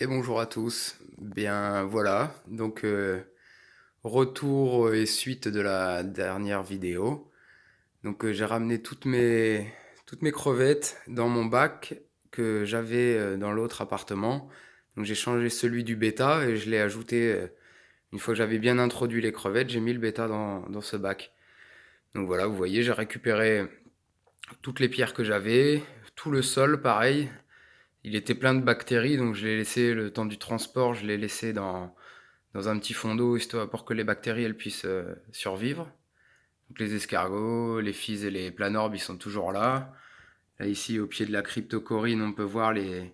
Et bonjour à tous. Bien voilà, donc retour et suite de la dernière vidéo. Donc j'ai ramené toutes mes crevettes dans mon bac que j'avais dans l'autre appartement. Donc j'ai changé celui du bêta et je l'ai ajouté une fois que j'avais bien introduit les crevettes, j'ai mis le bêta dans ce bac. Donc voilà, vous voyez, j'ai récupéré toutes les pierres que j'avais, tout le sol pareil. Il était plein de bactéries, donc je l'ai laissé le temps du transport, je l'ai laissé dans un petit fond d'eau histoire pour que les bactéries elles puissent survivre. Donc les escargots, les phys et les planorbes ils sont toujours là. Là ici au pied de la cryptocorine on peut voir les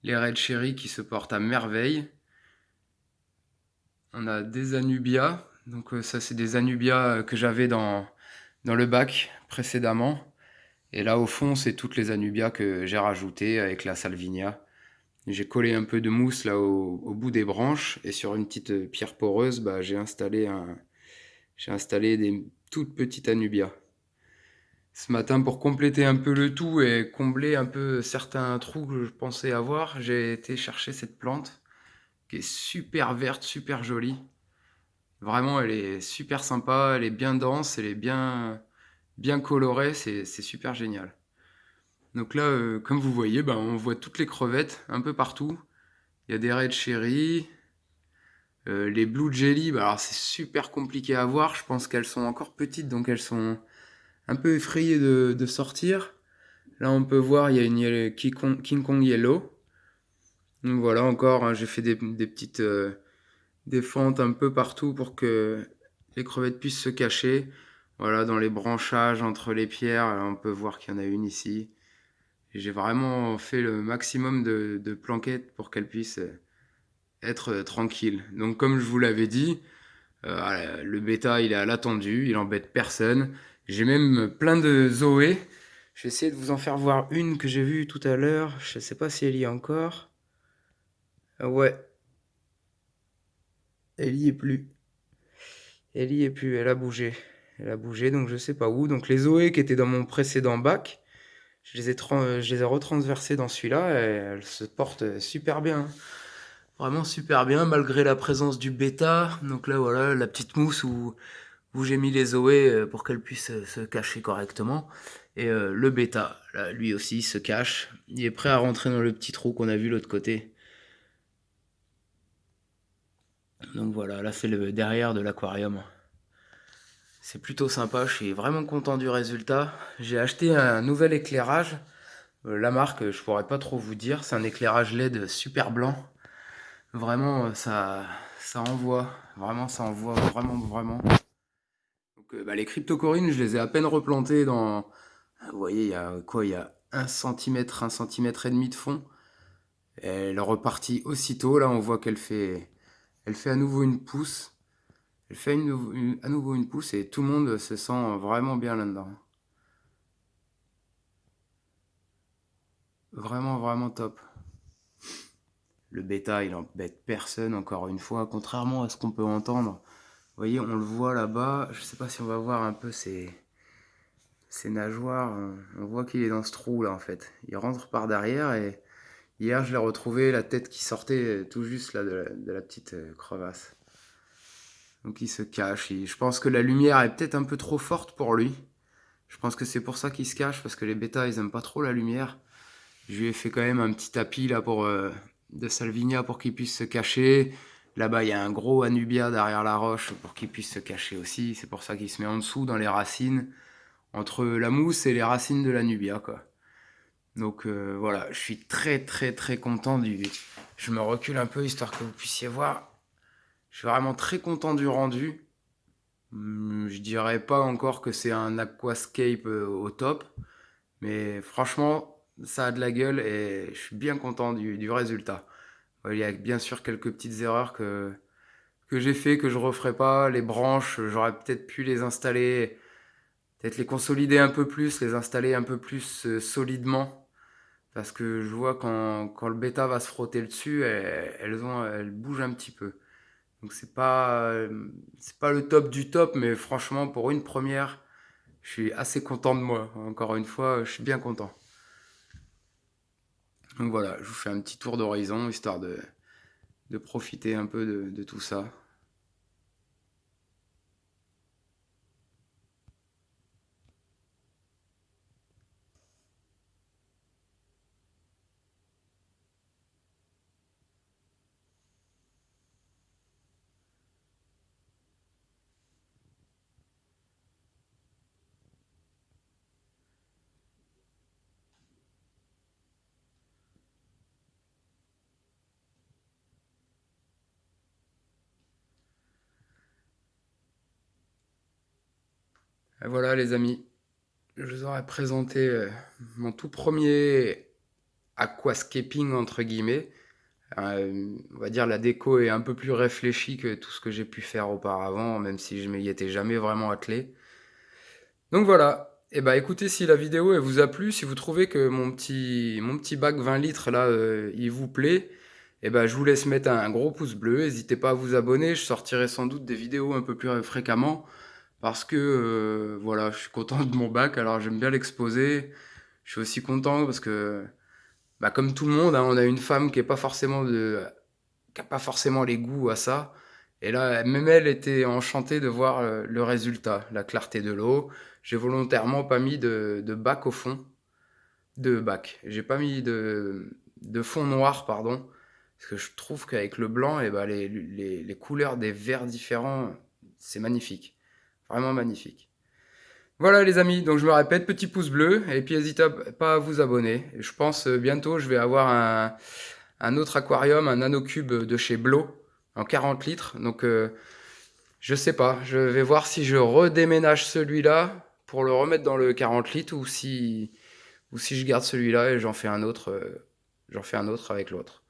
red cherry qui se portent à merveille. On a des anubias, donc ça c'est des anubias que j'avais dans le bac précédemment. Et là au fond c'est toutes les anubias que j'ai rajoutées avec la salvinia. J'ai collé un peu de mousse là au bout des branches et sur une petite pierre poreuse, bah, j'ai installé des toutes petites anubias. Ce matin, pour compléter un peu le tout et combler un peu certains trous que je pensais avoir, j'ai été chercher cette plante qui est super verte, super jolie. Vraiment, elle est super sympa, elle est bien dense, elle est bien colorée, c'est super génial. Donc là, comme vous voyez, ben, on voit toutes les crevettes un peu partout. Il y a des red cherry, les blue jelly, bah alors c'est super compliqué à voir. Je pense qu'elles sont encore petites, donc elles sont un peu effrayées de sortir. Là, on peut voir, il y a une King Kong Yellow. Donc voilà, encore, hein, j'ai fait des petites des fentes un peu partout pour que les crevettes puissent se cacher. Voilà, dans les branchages, entre les pierres, on peut voir qu'il y en a une ici. J'ai vraiment fait le maximum de planquettes pour qu'elles puissent être tranquilles. Donc comme je vous l'avais dit, voilà, le bêta il est à l'attendu, il embête personne. J'ai même plein de Zoé. Je vais essayer de vous en faire voir une que j'ai vue tout à l'heure. Je sais pas si elle y est encore. Ah ouais, elle y est plus. Elle y est plus, elle a bougé. Elle a bougé, donc je sais pas où. Donc les Zoé qui étaient dans mon précédent bac, je les ai retransversées dans celui-là et elles se portent super bien. Vraiment super bien, malgré la présence du bêta. Donc là, voilà, la petite mousse où j'ai mis les Zoé pour qu'elles puissent se cacher correctement. Et le bêta, là, lui aussi, il se cache. Il est prêt à rentrer dans le petit trou qu'on a vu l'autre côté. Donc voilà, là c'est le derrière de l'aquarium. C'est plutôt sympa, je suis vraiment content du résultat. J'ai acheté un nouvel éclairage. La marque, je pourrais pas trop vous dire. C'est un éclairage LED super blanc. Vraiment, ça envoie. Vraiment, ça envoie vraiment, vraiment. Donc, bah, les cryptocorines, je les ai à peine replantées dans. Vous voyez, il y a quoi? Il y a 1 cm, 1 cm et demi de fond. Elle est repartie aussitôt. Là, on voit elle fait à nouveau une pousse. Elle fait à nouveau une pousse et tout le monde se sent vraiment bien là-dedans. Vraiment, vraiment top. Le bêta, il embête personne, encore une fois, contrairement à ce qu'on peut entendre. Vous voyez, on le voit là-bas. Je sais pas si on va voir un peu ses nageoires. On voit qu'il est dans ce trou là en fait. Il rentre par derrière et hier je l'ai retrouvé la tête qui sortait tout juste là de la petite crevasse. Donc il se cache. Je pense que la lumière est peut-être un peu trop forte pour lui. Je pense que c'est pour ça qu'il se cache parce que les bêtas ils aiment pas trop la lumière. Je lui ai fait quand même un petit tapis là de Salvinia pour qu'il puisse se cacher. Là-bas, il y a un gros Anubia derrière la roche pour qu'il puisse se cacher aussi. C'est pour ça qu'il se met en dessous dans les racines, entre la mousse et les racines de l'Anubia, quoi. Donc voilà, je suis très très très content du. Je me recule un peu histoire que vous puissiez voir. Je suis vraiment très content du rendu. Je dirais pas encore que c'est un aquascape au top, mais franchement, ça a de la gueule et je suis bien content du résultat. Ouais, il y a bien sûr quelques petites erreurs que j'ai fait, que je referai pas. Les branches, j'aurais peut-être pu les installer, peut-être les consolider un peu plus, les installer un peu plus solidement. Parce que je vois quand le bêta va se frotter dessus, elles bougent un petit peu. Donc c'est pas le top du top, mais franchement, pour une première, je suis assez content de moi. Encore une fois, je suis bien content. Donc voilà, je vous fais un petit tour d'horizon, histoire de profiter un peu de tout ça. Et voilà les amis, je vous aurais présenté mon tout premier aquascaping entre guillemets. On va dire la déco est un peu plus réfléchie que tout ce que j'ai pu faire auparavant, même si je m'y étais jamais vraiment attelé. Donc voilà. Et bah écoutez, si la vidéo elle vous a plu, si vous trouvez que mon petit bac 20 litres là, il vous plaît, et ben je vous laisse mettre un gros pouce bleu. N'hésitez pas à vous abonner. Je sortirai sans doute des vidéos un peu plus fréquemment parce que voilà, je suis content de mon bac. Alors j'aime bien l'exposer. Je suis aussi content parce que bah, comme tout le monde, hein, on a une femme qui a pas forcément les goûts à ça. Et là, même elle était enchantée de voir le résultat, la clarté de l'eau. J'ai volontairement pas mis de bac au fond, de bac. J'ai pas mis de fond noir, pardon, parce que je trouve qu'avec le blanc, et ben les couleurs des verts différents, c'est magnifique, vraiment magnifique. Voilà les amis, donc je me répète, petit pouce bleu, et puis n'hésitez pas à vous abonner. Et je pense bientôt je vais avoir un autre aquarium, un nanocube de chez Blo, en 40 litres. Donc je sais pas, je vais voir si je redéménage celui-là pour le remettre dans le 40 litres ou si je garde celui-là et j'en fais un autre avec l'autre.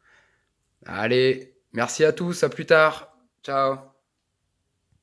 Allez, merci à tous, à plus tard. Ciao.